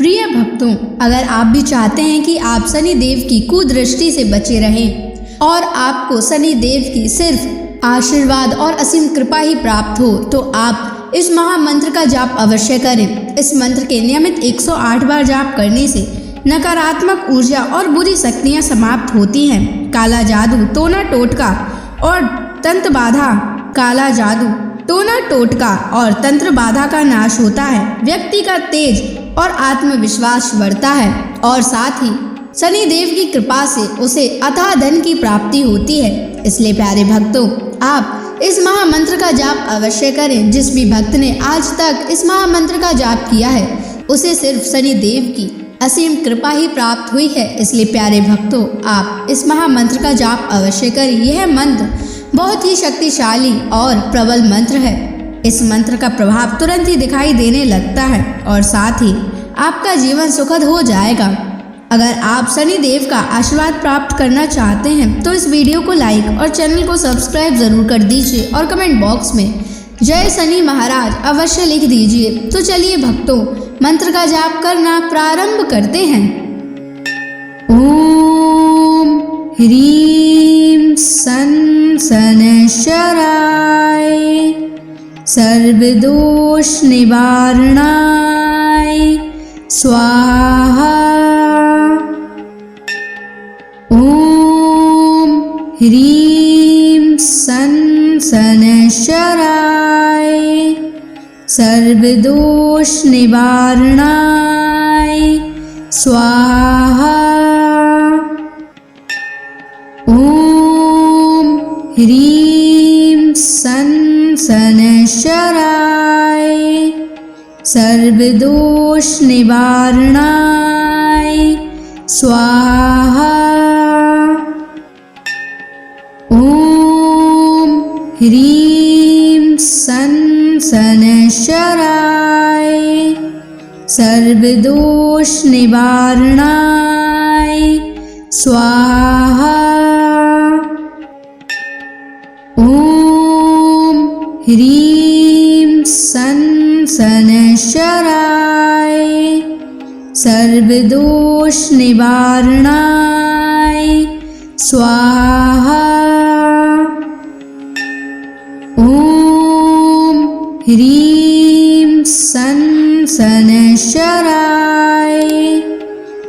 प्रिय भक्तों, अगर आप भी चाहते हैं कि आप शनि देव की कुदृष्टि से बचे रहें और आपको शनि देव की सिर्फ आशीर्वाद और असीम कृपा ही प्राप्त हो, तो आप इस महामंत्र का जाप अवश्य करें। इस मंत्र के नियमित 108 बार जाप करने से नकारात्मक ऊर्जा और बुरी शक्तियां समाप्त होती हैं। काला जादू, टोना टोटका और तंत्र बाधा, काला जादू, टोना टोटका और तंत्र बाधा का नाश होता है। व्यक्ति का तेज और आत्मविश्वास बढ़ता है और साथ ही शनि देव की कृपा से उसे अथाह धन की प्राप्ति होती है। इसलिए प्यारे भक्तों, आप इस महामंत्र का जाप अवश्य करें। जिस भी भक्त ने आज तक इस महामंत्र का जाप किया है, उसे सिर्फ शनि देव की असीम कृपा ही प्राप्त हुई है। इसलिए प्यारे भक्तों, आप इस महामंत्र का जाप अवश्य करें। यह मंत्र बहुत ही शक्तिशाली और प्रबल मंत्र है। इस मंत्र का प्रभाव तुरंत ही दिखाई देने लगता है और साथ ही आपका जीवन सुखद हो जाएगा। अगर आप शनि देव का आशीर्वाद प्राप्त करना चाहते हैं तो इस वीडियो को लाइक और चैनल को सब्सक्राइब जरूर कर दीजिए और कमेंट बॉक्स में जय शनि महाराज अवश्य लिख दीजिए। तो चलिए भक्तों, मंत्र का जाप करना प्रारंभ करते हैं। ओम ह्रीं सन शनैश्चराय सर्वदोष निवारणाय स्वाहा। ओम ह्रीं सन शनैश्चराय सर्वदोष निवारणाय स्वाहा। ओम ह्रीं सन शनैश्चराय सर्वदोष निवारणाय स्वाहा। ओम ह्रीं सन शनैश्चराय सर्वदोष निवारणाय स्वाहा। ओम ह्रीं सन शनैश्चराय सर्वदोष निवारणाय स्वाहा। ओम ह्रीं सन शनैश्चराय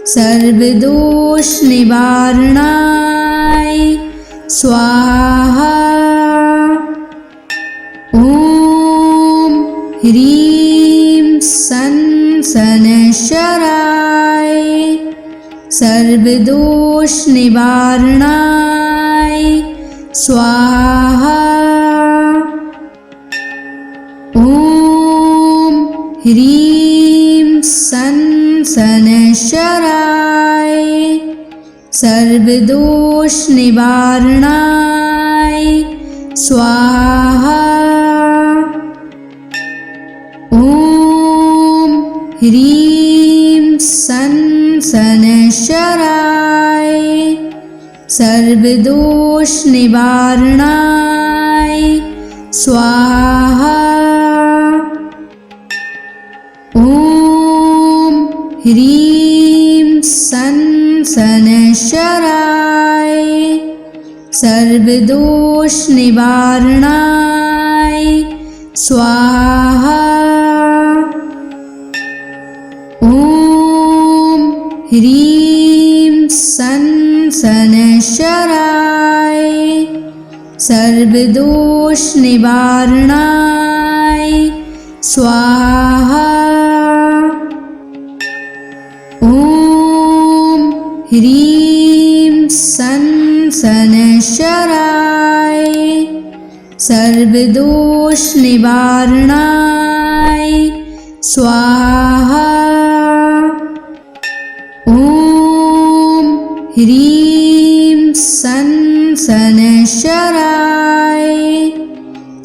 सर्वदोष निवारणाय स्वाहा। ओम ह्रीं सन शनैश्चराय सर्वदोष निवारणाय स्वाहा। ओम ह्रीं सन शनैश्चराय सर्वदोष निवारणाय स्वाहा। ओम ह्रीं सन शनैश्चराय सर्वदोष निवारणाय स्वाहा। ओम ह्रीं सन शनैश्चराय सर्वदोष निवारणाय स्वाहा। ओम ह्रीं सन शनैश्चराय सर्वदोष निवारणाय स्वाहा। ओम ह्रीं सन शनैश्चराय सर्वदोष निवारणाय स्वाहा। ओम ह्रीं सन शनैश्चराय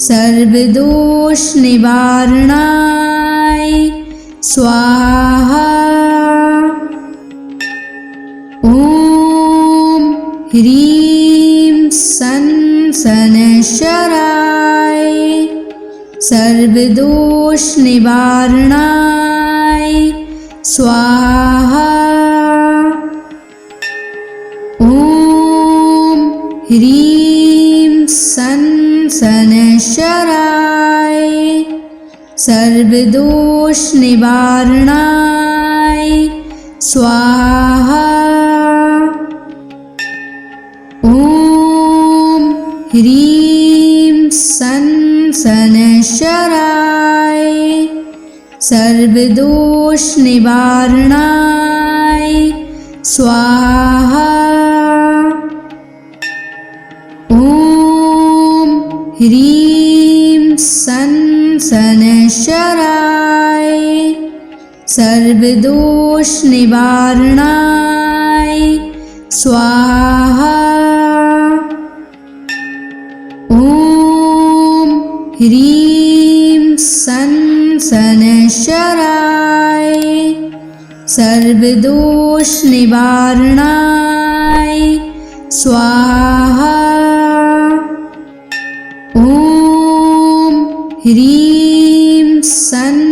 सर्वदोष निवारणाय स्वाहा। ओम ह्रीं सन शनैश्चराय सर्वदोष निवारणाय स्वाहा। ॐ ह्रीं सन् शनैश्चराय सर्वदोषनिवारणाय स्वाहा। ॐ ह्रीं सन् शनैश्चराय सर्वदोषनिवारणाय स्वाहा। ॐ ह्रीं सन् शनैश्चराय सर्वदोषनिवारणाय स्वाहा। ॐ ह्रीं सन् शनैश्चराय सर्वदोषनिवारणाय स्वाहा। ॐ ह्रीं सन्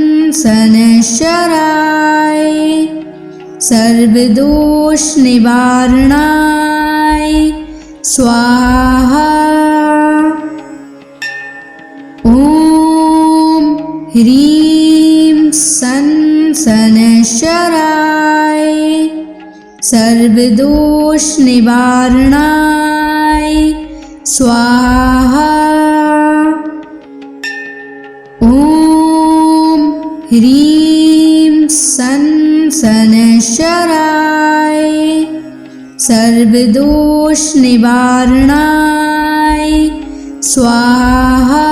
शनैश्चराय सर्वदोषनिवारणाय स्वाहा। ॐ ह्रीं सन् शनैश्चराय सर्वदोषनिवारणाय स्वाहा। ॐ ह्रीं सन् शनैश्चराय सर्वदोषनिवारणाय स्वाहा।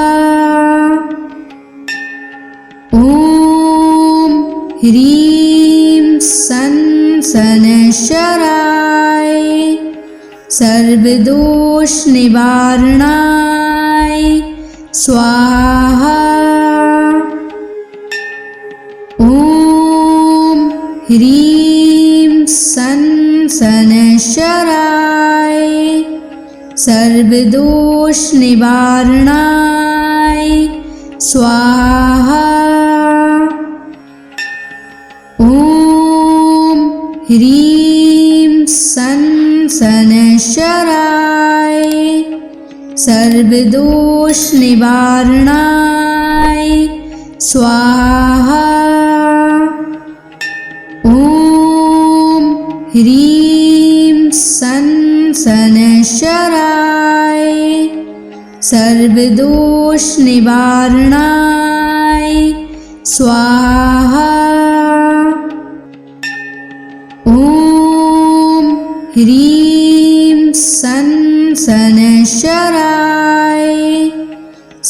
ॐ ह्रीं सन् शनैश्चराय सर्वदोषनिवारणाय स्वाहा। ॐ ह्रीं सन् शनैश्चराय सर्वदोषनिवारणाय स्वाहा। ॐ ह्रीं सन् शनैश्चराय सर्वदोषनिवारणाय स्वाहा। ॐ ह्रीं सन् शनैश्चराय सर्वदोषनिवारणाय स्वाहा। ॐ ह्रीं सन् शनैश्चराय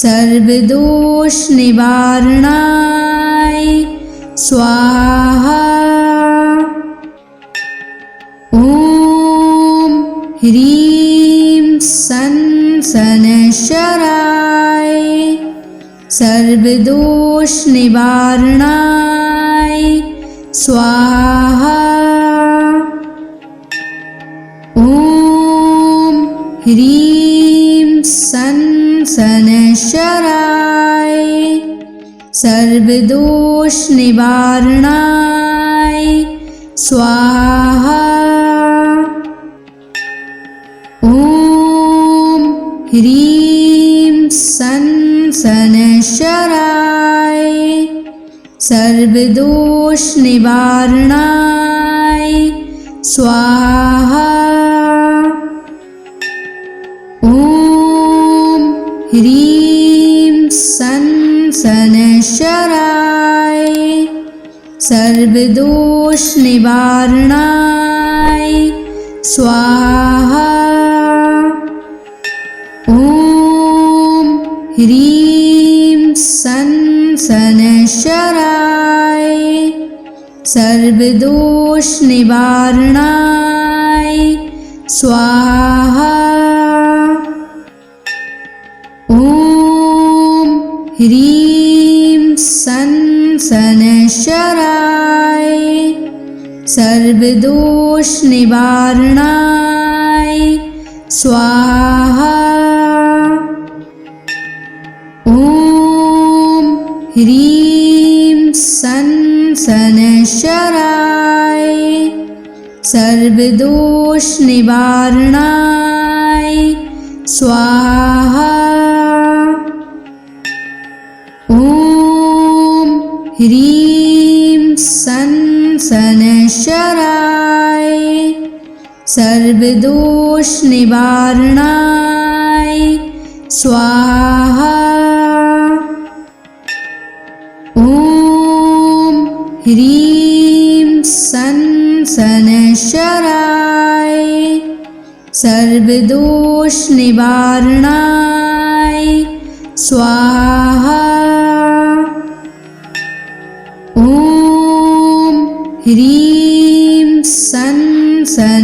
सर्वदोषनिवारणाय स्वाहा। ॐ ह्रीं सन् शनैश्चराय सर्वदोषनिवारणाय स्वाहा। ॐ ह्रीं सन् शनैश्चराय सर्वदोषनिवारणाय स्वाहा। ॐ ह्रीं सन् शनैश्चराय सर्वदोषनिवारणाय स्वाहा। ॐ ह्रीं सन् शनैश्चराय सर्वदोषनिवारणाय स्वाहा। ॐ ह्रीं सन् शनैश्चराय सर्वदोषनिवारणाय स्वाहा। ॐ ह्रीं सन् शनैश्चराय सर्वदोषनिवारणाय स्वाहा। ॐ ह्रीं सन् सनशराय सर्वदोष निवारणाय स्वाहा। ॐ ह्रीं सनशराय सर्वदोष निवारणाय स्वाहा। ॐ ह्रीं सनशराय सर्वदोष निवारणाय स्वाहा। ॐ ह्रीं सनशराय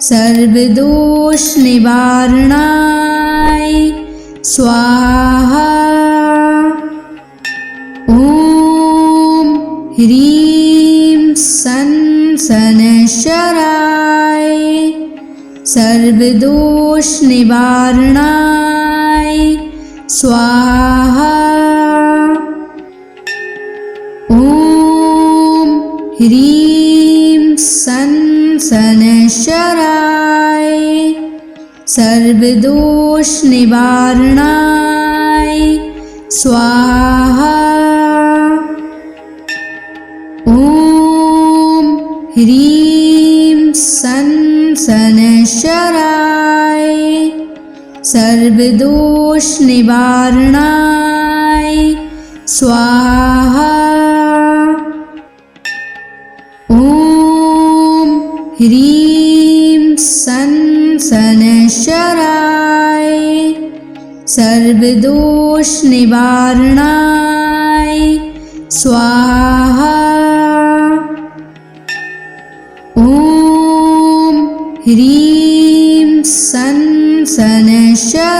सर्वदोष निवारणाय स्वाहा। ॐ ह्रीं सनशराय सर्वदोष निवारणाय स्वाहा। ॐ ह्रीं सनशराय सर्वदोष निवारणाय स्वाहा। ॐ ह्रीं सनशराय सर्वदोष निवारणाय स्वाहा। ॐ ह्रीं सनशराय सर्वदोष निवारणाय स्वाहा। ॐ ह्रीं सनशराय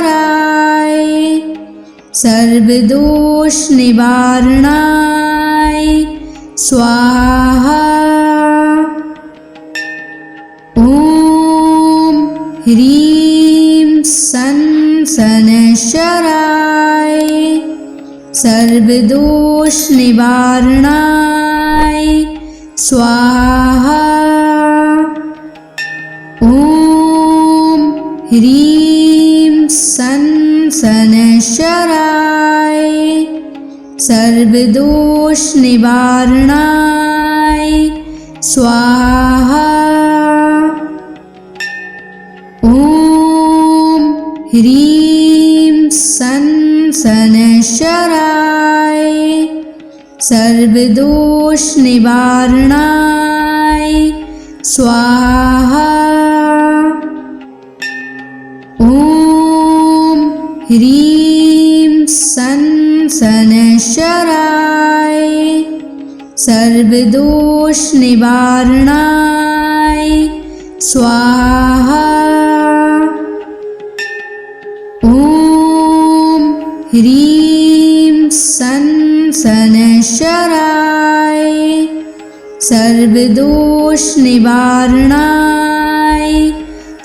सर्वदोष निवारणाय स्वाहा। ॐ ह्रीं सनशराय सर्वदोष निवारणाय स्वाहा। ॐ ह्रीं सनशराय सर्वदोष निवारणाय स्वाहा। ॐ ह्रीं सनशराय सर्वदोष निवारणाय स्वाहा। ॐ ह्रीं सनशराय सर्वदोष निवारणाय स्वाहा। ॐ ह्रीं सनशराय सर्वदोष निवारणाय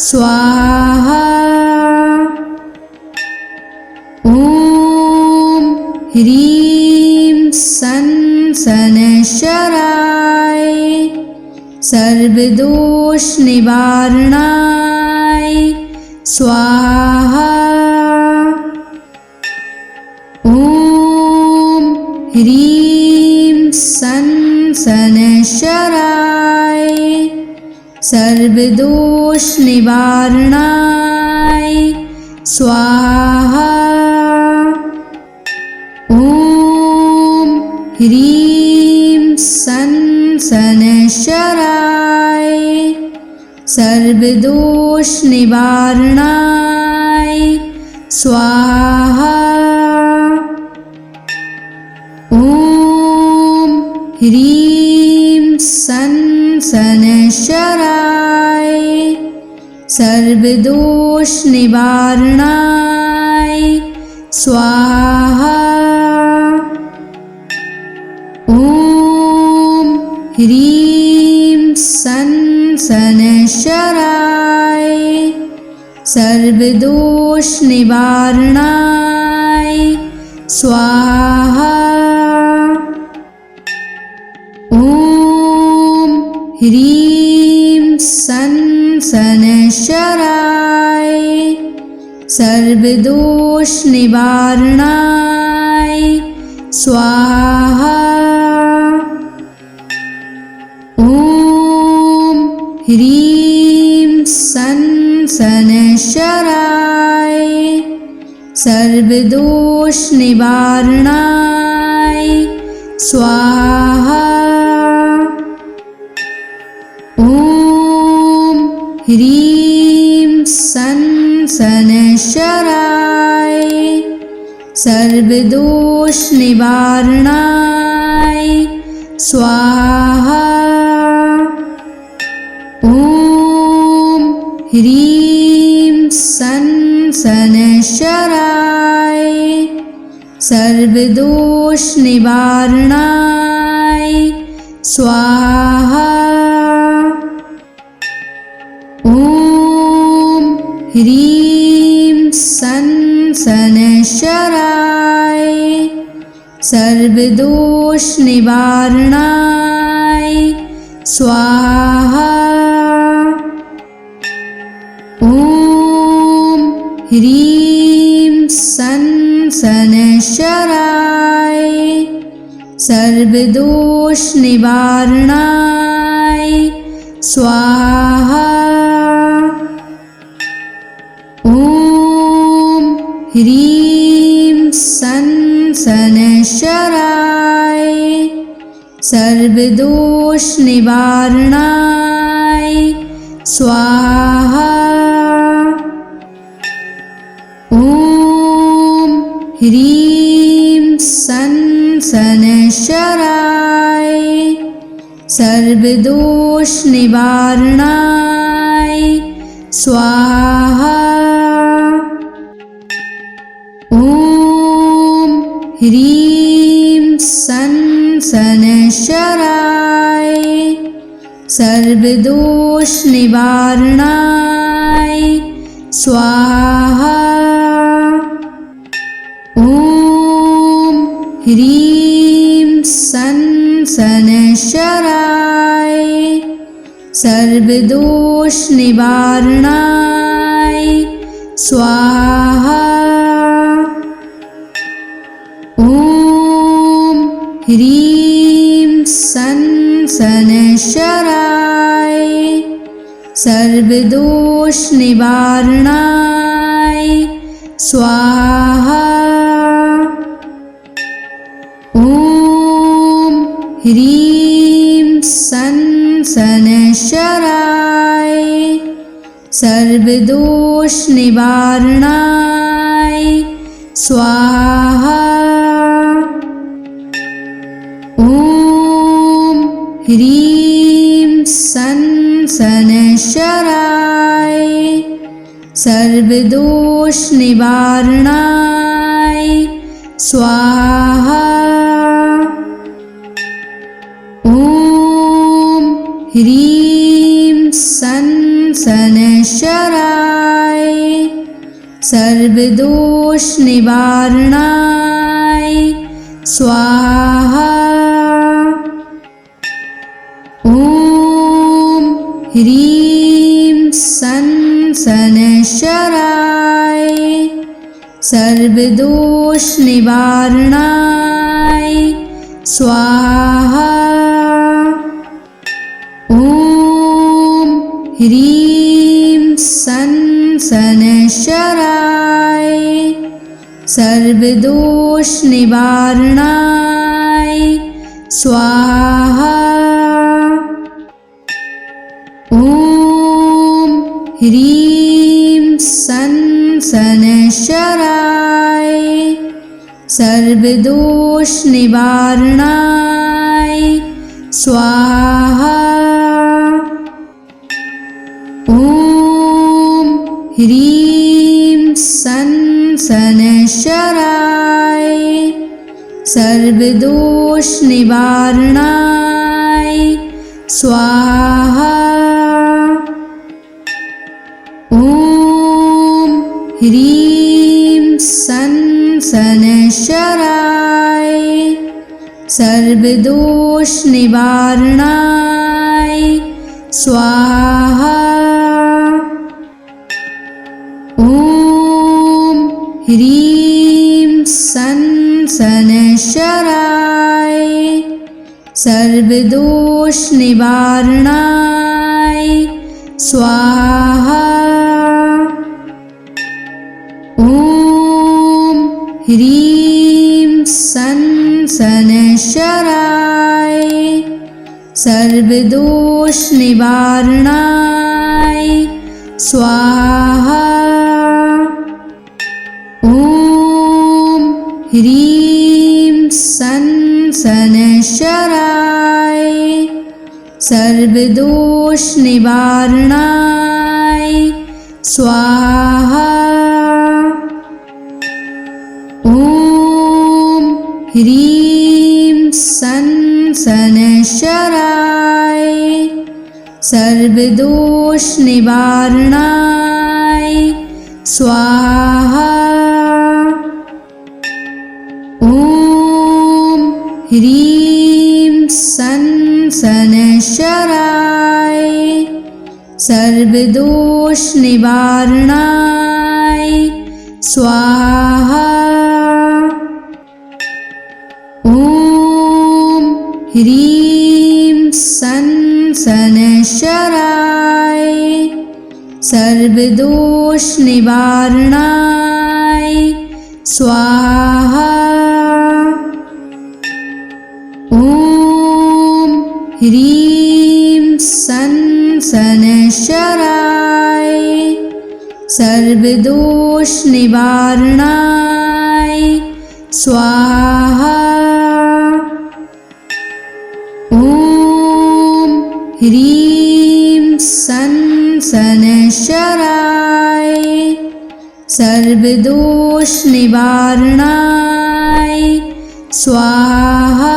स्वाहा। ॐ ह्रीं सनशराय सर्वदोष निवारणाय स्वाहा। ॐ ह्रीं सनशराय सर्वदोष निवारणाय स्वाहा। ॐ ह्रीं सनशराय सर्वदोष निवारणाय स्वाहा। ॐ ह्रीं सनशराय सर्वदोष निवारणाय स्वाहा। ॐ ह्रीं सनशराय सर्वदोष निवारणाय स्वाहा। ह्रीं सन शनैश्चराय सर्वदोष निवारणाय स्वाहा। ॐ ह्रीं सन शनैश्चराय सर्वदोष निवारणाय स्वाहा। ॐ ह्रीं सन शनैश्चराय सर्वदोष निवारणाय स्वाहा। ॐ ह्रीं सन शनैश्चराय सर्वदोष निवारणाय स्वाहा। ॐ ह्रीं सन शनैश्चराय सर्वदोष निवारणाय स्वाहा। ॐ ह्रीं सन शनैश्चराय सर्वदोष निवारणाय स्वाहा। ॐ ह्रीं सन शनैश्चराय सर्वदोष निवारणाय स्वाहा। ॐ ह्रीं सन शनैश्चराय सर्वदोष निवारणाय स्वाहा। ॐ ह्रीं सन शनैश्चराय सर्वदोष निवारणाय स्वाहा। ॐ ह्रीं सन शनैश्चराय सर्वदोष निवारणाय स्वाहा। ॐ ह्रीं सन शनैश्चराय सर्वदोष निवारणाय स्वाहा। ॐ ह्रीं सन शनैश्चराय सर्वदोष निवारणाय स्वाहा। ॐ ह्रीं सन शनैश्चराय सर्वदोष निवारणाय स्वाहा। ॐ ह्रीं सन शनैश्चराय सर्वदोष निवारणाय स्वाहा। ॐ ह्रीं सन शनैश्चराय सर्वदोष निवारणाय स्वाहा। ॐ ह्रीं सन शनैश्चराय सर्वदोष निवारणाय स्वाहा। ॐ ह्रीं सन शनैश्चराय सर्वदोष निवारणाय स्वाहा। ॐ ह्रीं सन शनैश्चराय सर्वदोष निवारणाय स्वाहा। ॐ ह्रीं सन शनैश्चराय सर्वदोष निवारणाय स्वाहा। ॐ ह्रीं सन् शनैश्चराय सर्वदोषनिवारणाय स्वाहा। ॐ ह्रीं सन् शनैश्चराय सर्वदोषनिवारणाय स्वाहा। ॐ ह्रीं सन् शनैश्चराय सर्वदोषनिवारणाय स्वाहा। ॐ ह्रीं सन् शनैश्चराय सर्वदोषनिवारणाय स्वाहा। ॐ ह्रीं सन् शनैश्चराय सर्वदोषनिवारणाय स्वाहा। ॐ ह्रीं सन् शनैश्चराय सर्वदोषनिवारणाय स्वाहा। ॐ ह्रीं सन् शनैश्चराय सर्वदोषनिवारणाय स्वाहा। ॐ ह्रीं सन् शनैश्चराय सर्वदोषनिवारणाय स्वाहा।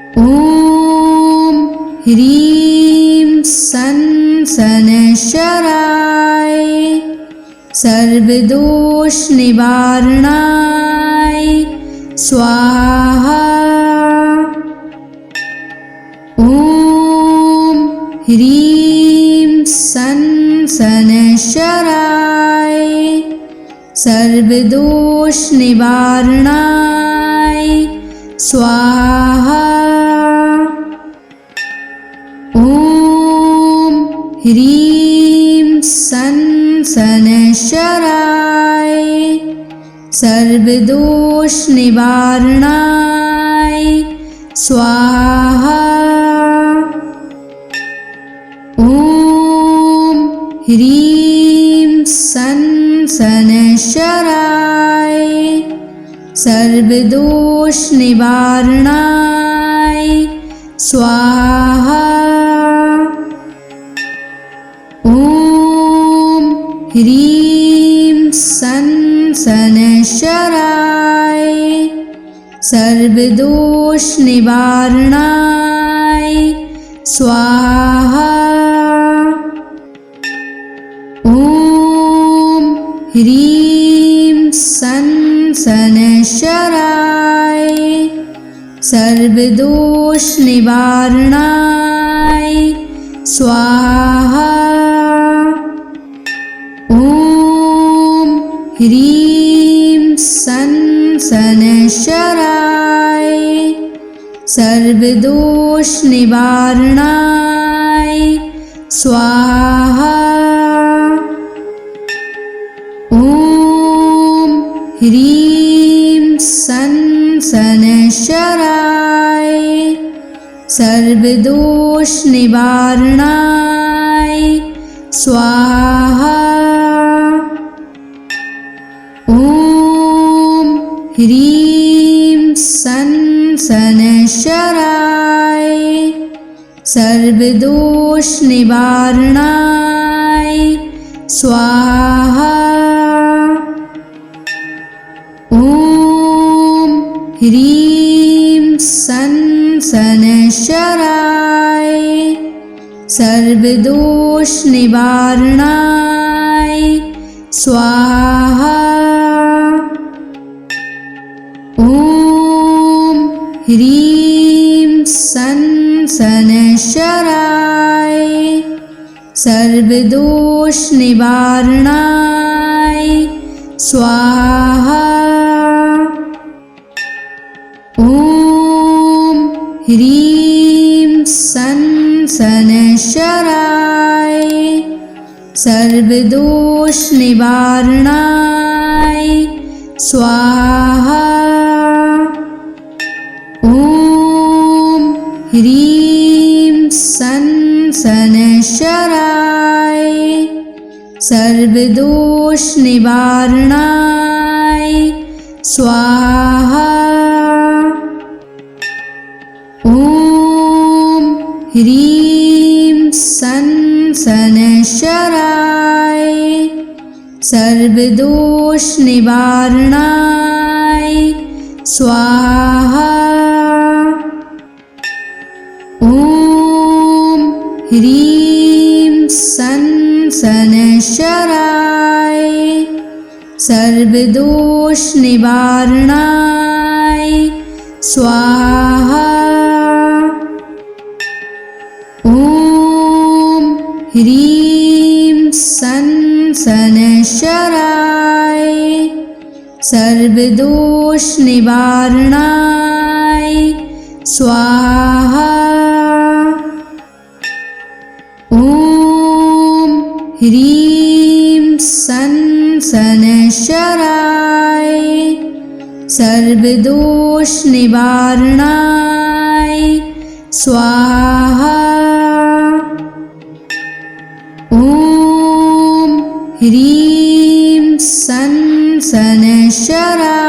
ॐ ह्रीं सन् शनैश्चराय सर्वदोषनिवारणाय स्वाहा। ॐ ह्रीं सन् शनैश्चराय सर्वदोषनिवारणाय स्वाहा। ॐ ह्रीं सन् शनैश्चराय सर्वदोषनिवारणाय स्वाहा। ॐ ह्रीं सन् शनैश्चराय सर्वदोषनिवारणाय स्वाहा। ॐ ह्रीं सन् शनैश्चराय सर्वदोषनिवारणाय स्वाहा। ॐ ह्रीं सन् शनैश्चराय सर्वदोषनिवारणाय स्वाहा। ॐ ह्रीं सन् शनैश्चराय सर्वदोषनिवारणाय स्वाहा। ॐ ह्रीं सन् शनैश्चराय सर्वदोषनिवारणाय स्वाहा। ॐ ह्रीं सन् शनैश्चराय सर्वदोषनिवारणाय स्वाहा। ॐ ह्रीं सन् शनैश्चराय सर्वदोषनिवारणाय स्वाहा। ॐ ह्रीं सन् शनैश्चराय सर्वदोष निवारणाय स्वाहा। ॐ ह्रीं सं शनैश्चराय सर्वदोष निवारणाय स्वाहा। ॐ ह्रीं सं शनैश्चराय सर्वदोष निवारणाय स्वाहा। ॐ ह्रीं सं शनैश्चराय सर्वदोष निवारणाय स्वाहा। ॐ ह्रीं सं शनैश्चराय सर्वदोष निवारणाय स्वाहा। ॐ ह्रीं सं शनैश्चराय सर्वदोष निवारणाय स्वाहा। ॐ ह्रीं सं शनैश्चराय सर्वदोष निवारणाय स्वाहा। ॐ ह्रीं सं शनैश्चराय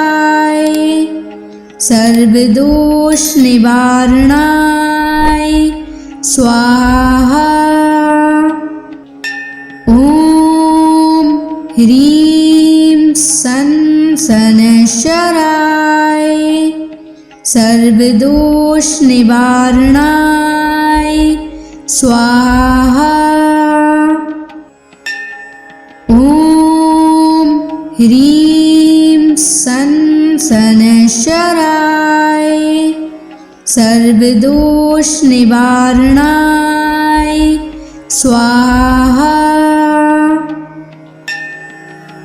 सर्वदोष निवारणाय स्वाहा। ॐ ह्रीं सं शनैश्चराय सर्वदोष निवारणाय स्वाहा। ॐ ह्रीं सं शनैश्चराय सर्वदोष निवारणाय स्वाहा।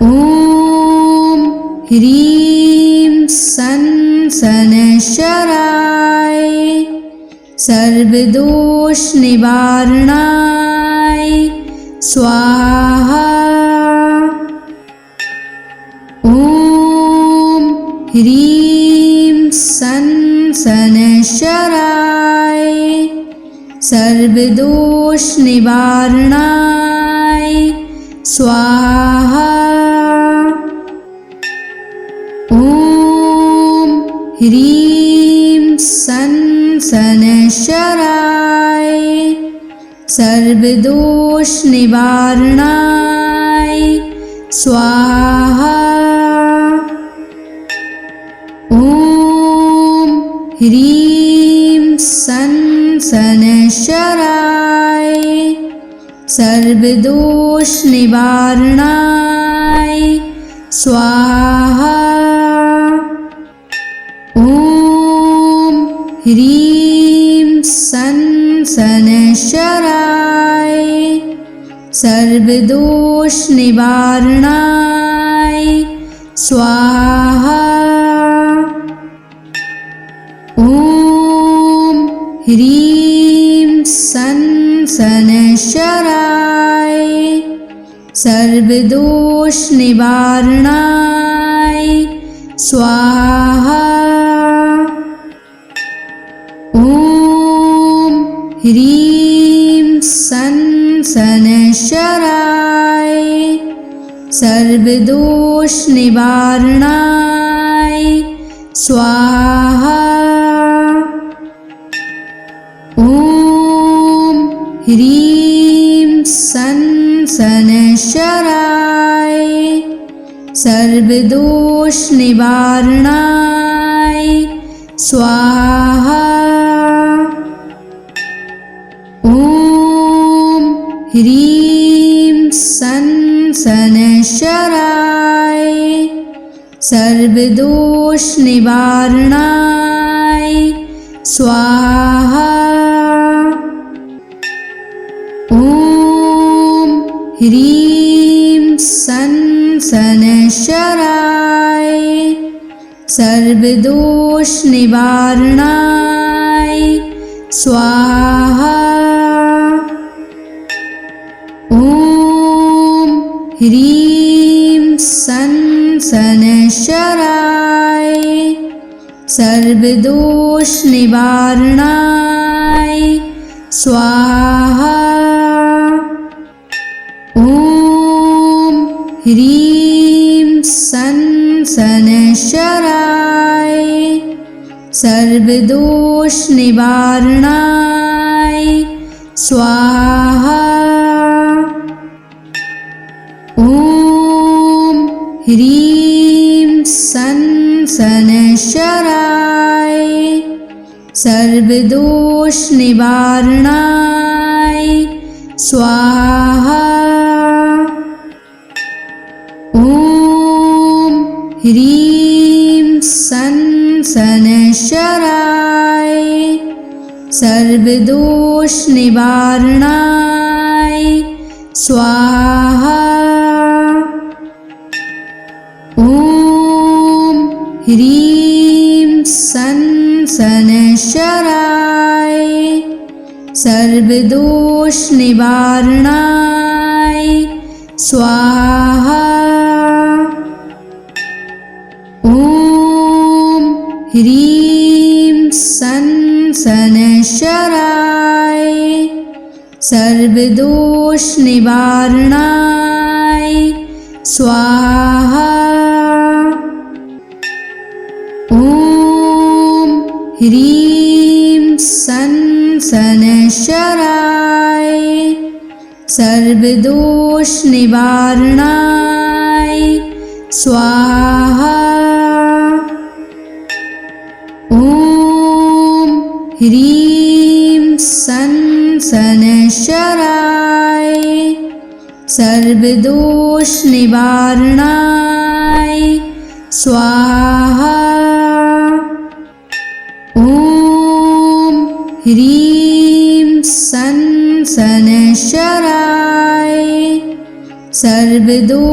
ॐ ह्रीं सं शनैश्चराय सर्वदोष निवारणाय स्वाहा। ॐ ह्रीं सं शनैश्चराय सर्वदोष निवारणाय स्वाहा। ॐ ह्रीं सं शनैश्चराय सर्वदोष निवारणाय स्वाहा। ॐ ह्रीं सं शनैश्चराय सर्वदोष निवारणाय स्वाहा। ॐ ह्रीं सं शनैश्चराय सर्वदोष निवारणाय स्वाहा। ॐ ह्रीं सं शनैश्चराय सर्वदोष निवारणाय स्वाहा। ॐ ह्रीं सं शनैश्चराय सर्वदोष निवारणाय स्वाहा। ॐ ह्रीं सं शनैश्चराय सर्वदोष निवारणाय स्वाहा। ॐ ह्रीं सं शनैश्चराय सर्वदोष निवारणाय स्वाहा। ॐ ह्रीं सन शनैश्चराय सर्वदोषनिवारणाय स्वाहा। ॐ ह्रीं सन शनैश्चराय सर्वदोषनिवारणाय स्वाहा। ॐ ह्रीं सन शनैश्चराय सर्वदोषनिवारणाय स्वाहा। ॐ ह्रीं सन शनैश्चराय सर्वदोषनिवारणाय स्वाहा। ॐ ह्रीं सन शनैश्चराय सर्वदोषनिवारणाय स्वाहा। ॐ ह्रीं सन शनैश्चराय सर्वदोषनिवारणाय स्वाहा। ॐ ह्रीं सन शनैश्चराय सर्वदोषनिवारणाय स्वाहा। ॐ ह्रीं सन शनैश्चराय सर्वदोषनिवारणाय स्वाहा। ॐ ह्रीं सन शनैश्चराय सर्वदोषनिवारणाय स्वाहा। ॐ ह्रीं सन शनैश्चराय सर्वदोषनिवारणाय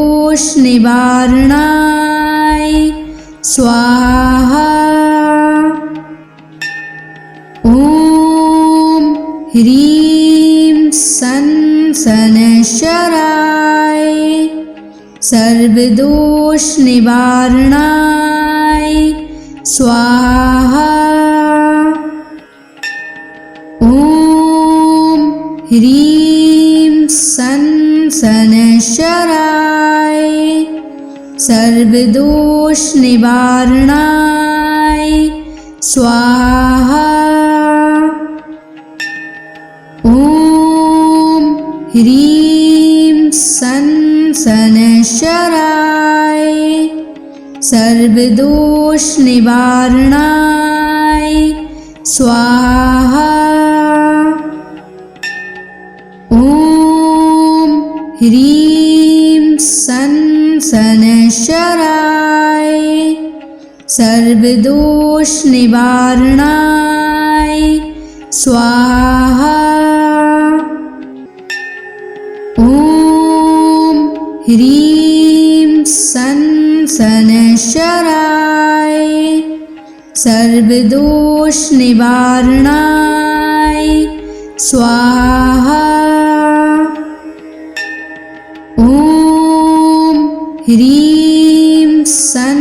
स्वाहा। ॐ ह्रीं सन शनैश्चराय सर्वदोषनिवारणाय स्वाहा। ॐ ह्रीं सन शनैश्चराय सर्वदोषनिवारणाय स्वाहा। ॐ ह्रीं सन शनैश्चराय सर्वदोषनिवारणाय स्वाहा। ॐ ह्रीं सन शनैश्चराय सर्वदोषनिवारणाय स्वाहा। ॐ ह्रीं सन शनैश्चराय सर्वदोषनिवारणाय स्वाहा। ॐ ह्रीं सन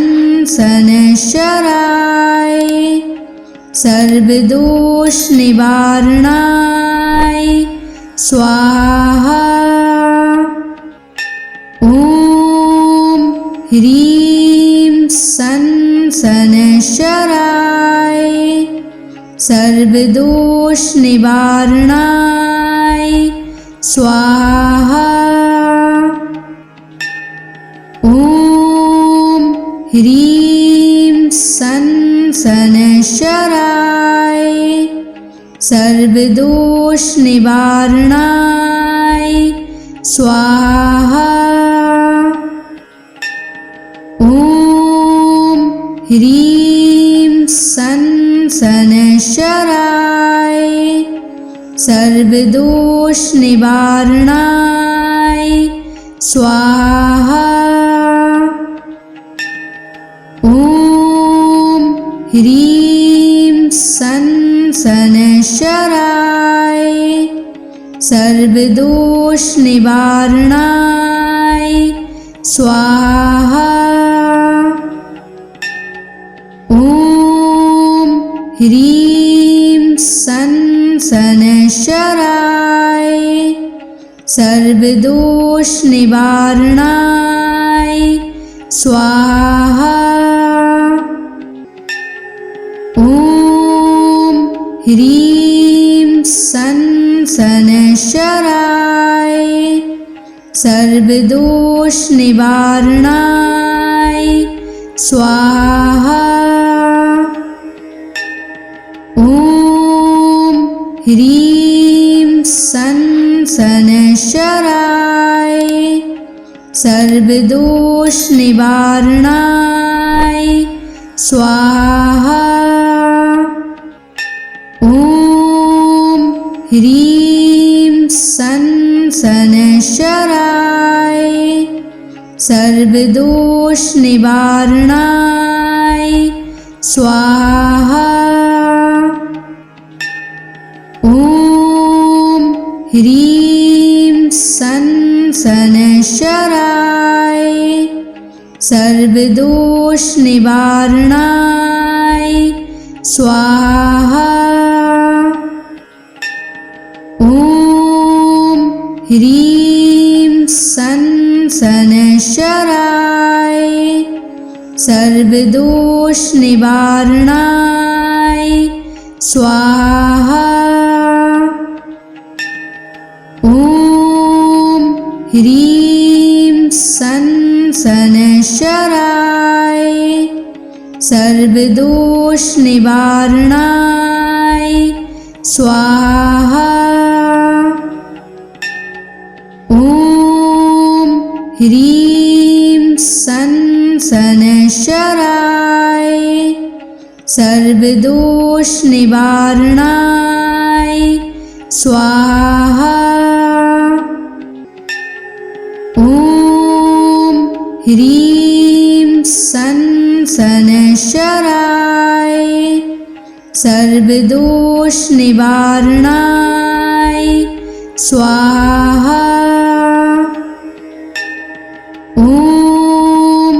शनैश्चराय सर्वदोषनिवारणाय स्वाहा। ॐ ह्रीं सन शनैश्चराय सर्वदोषनिवारणाय स्वाहा। ॐ ह्रीं सन शनैश्चराय सर्वदोषनिवारणाय स्वाहा। ॐ ह्रीं सन शनैश्चराय सर्वदोषनिवारणाय स्वाहा। ॐ ह्रीं सन् शनैश्चराय सर्वदोषनिवारणाय स्वाहा। ॐ ह्रीं सन् शनैश्चराय सर्वदोषनिवारणाय स्वाहा। ॐ ह्रीं सन् शनैश्चराय सर्वदोषनिवारणाय स्वाहा। ॐ ह्रीं सन् शनैश्चराय सर्वदोषनिवारणाय स्वाहा। ॐ ह्रीं सन् शनैश्चराय सर्वदोषनिवारणाय स्वाहा। ॐ ह्रीं सन् शनैश्चराय सर्वदोषनिवारणाय स्वाहा। ॐ ह्रीं सन् शनैश्चराय सर्वदोषनिवारणाय स्वाहा। ॐ ह्रीं सन् शनैश्चराय सर्वदोषनिवारणाय स्वाहा। ॐ ह्रीं सन् शनैश्चराय सर्वदोषनिवारणाय स्वाहा। ॐ ह्रीं सन् शनैश्चराय सर्वदोषनिवारणाय स्वाहा। ॐ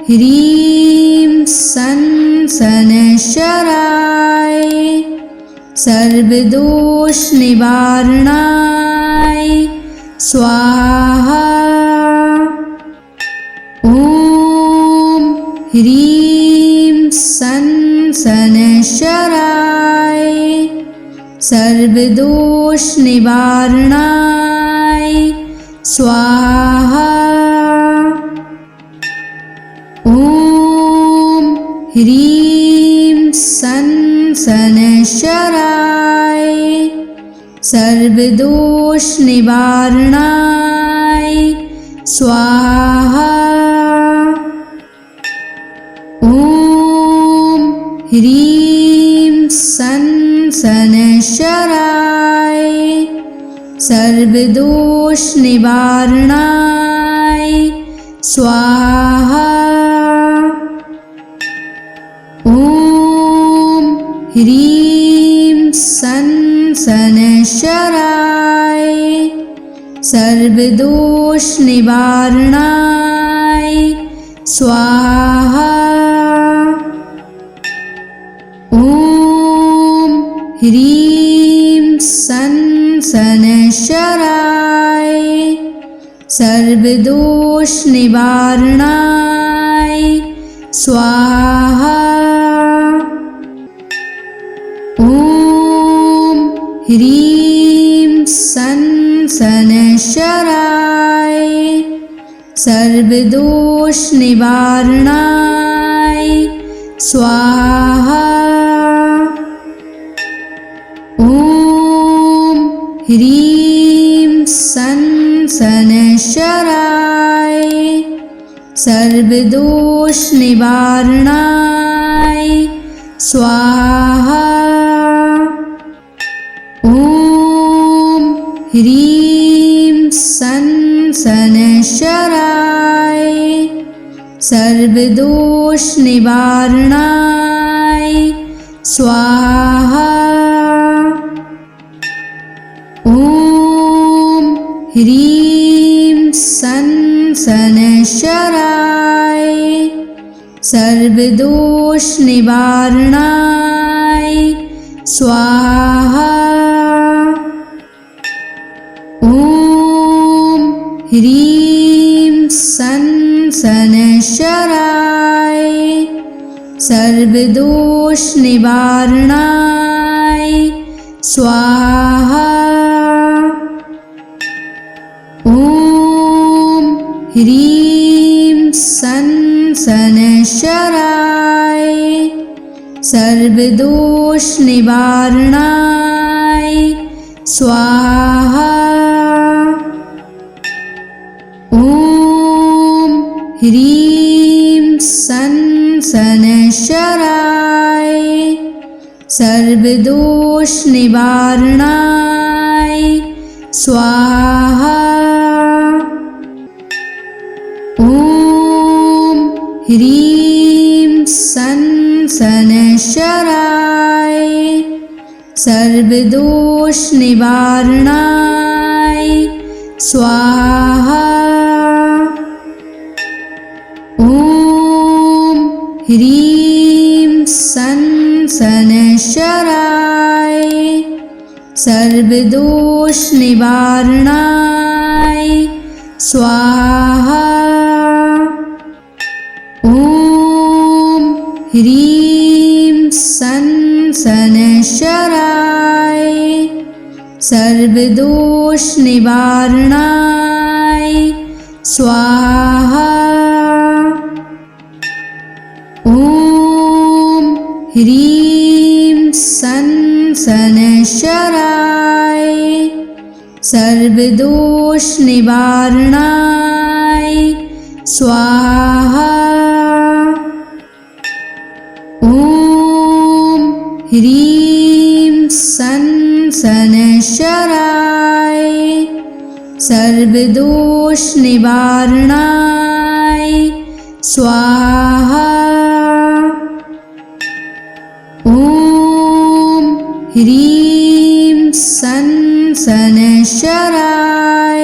ह्रीं सन् शनैश्चराय सर्वदोषनिवारणाय स्वाहा। ॐ ह्रीं सन् शनैश्चराय सर्वदोषनिवारणाय स्वाहा। ॐ ह्रीं सन् शनैश्चराय सर्वदोषनिवारणाय स्वाहा। ॐ ह्रीं सन् शनैश्चराय सर्वदोषनिवारणाय स्वाहा। ॐ ह्रीं सन् शनैश्चराय सर्वदोषनिवारणाय स्वाहा। ॐ ह्रीं सन् शनैश्चराय सर्वदोषनिवारणाय स्वाहा। ॐ ह्रीं सन् शनैश्चराय सर्वदोषनिवारणाय स्वाहा। ॐ ह्रीं सन् शनैश्चराय सर्वदोषनिवारणाय स्वाहा। ॐ ह्रीं सन् शनैश्चराय सर्वदोषनाशनाय सर्वदोषनिवारणाय स्वाहा। ॐ ह्रीं शनैश्चराय सर्वदोषनिवारणाय स्वाहा। ॐ ह्रीं शनैश्चराय सर्वदोषनिवारणाय स्वाहा। ॐ ह्रीं शनैश्चराय सर्वदोषनिवारणाय स्वाहा। ॐ ह्रीं शनैश्चराय सर्वदोषनिवारणाय स्वाहा। ॐ ह्रीं शनैश्चराय सर्वदोषनिवारणाय स्वाहा। ॐ ह्रीं शनैश्चराय सर्वदोषनिवारणाय स्वाहा। ॐ ह्रीं शनैश्चराय सर्वदोषनिवारणाय स्वाहा। ॐ ह्रीं शनैश्चराय सर्वदोषनिवारणाय स्वाहा। ॐ ह्रीं शनैश्चराय सर्वदोषनिवारणाय स्वाहा। ॐ ह्रीं शनैश्चराय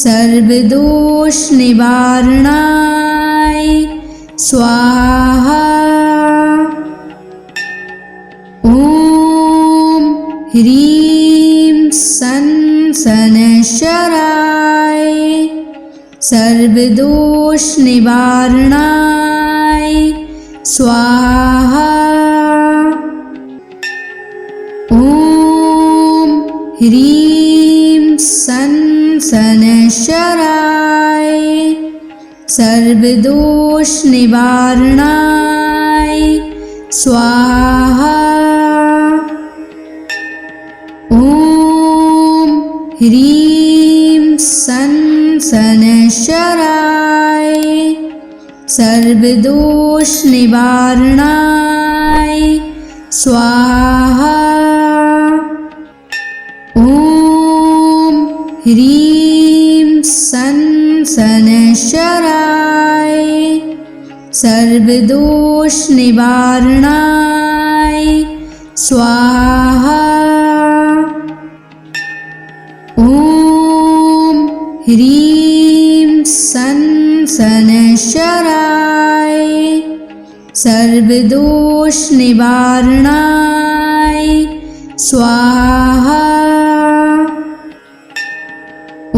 सर्वदोषनिवारणाय स्वाहा। ॐ ह्रीं शनैश्चराय सर्वदोषनिवारणाय स्वाहा। ॐ ह्रीं शनैश्चराय सर्वदोषनिवारणाय स्वाहा। ॐ ह्रीं शनैश्चराय सर्वदोषनिवारणाय स्वाहा। ॐ ह्रीं शनैश्चराय सर्वदोषनिवारणाय स्वाहा। ॐ ह्रीं शनैश्चराय सर्वदोषनिवारणाय स्वाहा। ॐ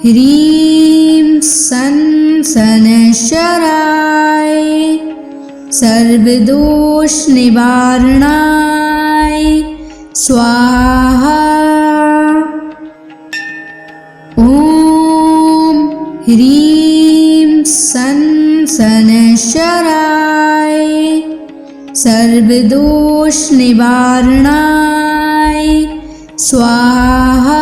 ह्रीं शनैश्चराय सर्वदोषनिवारणाय स्वाहा। ॐ ह्रीं शनैश्चराय सर्वदोषनिवारणाय स्वाहा।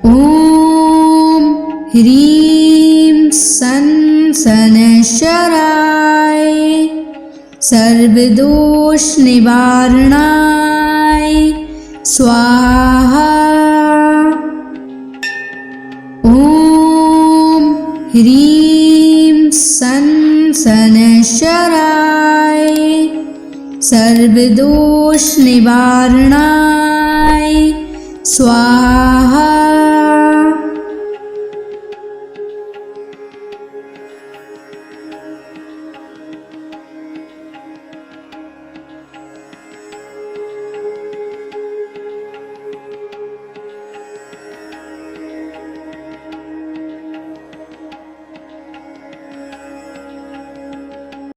ॐ ह्रीं शनैश्चराय सर्वदोषनिवारणाय स्वाहा। ह्रीं सन शनैश्चराय सर्वदोष निवारणाय स्वाहा।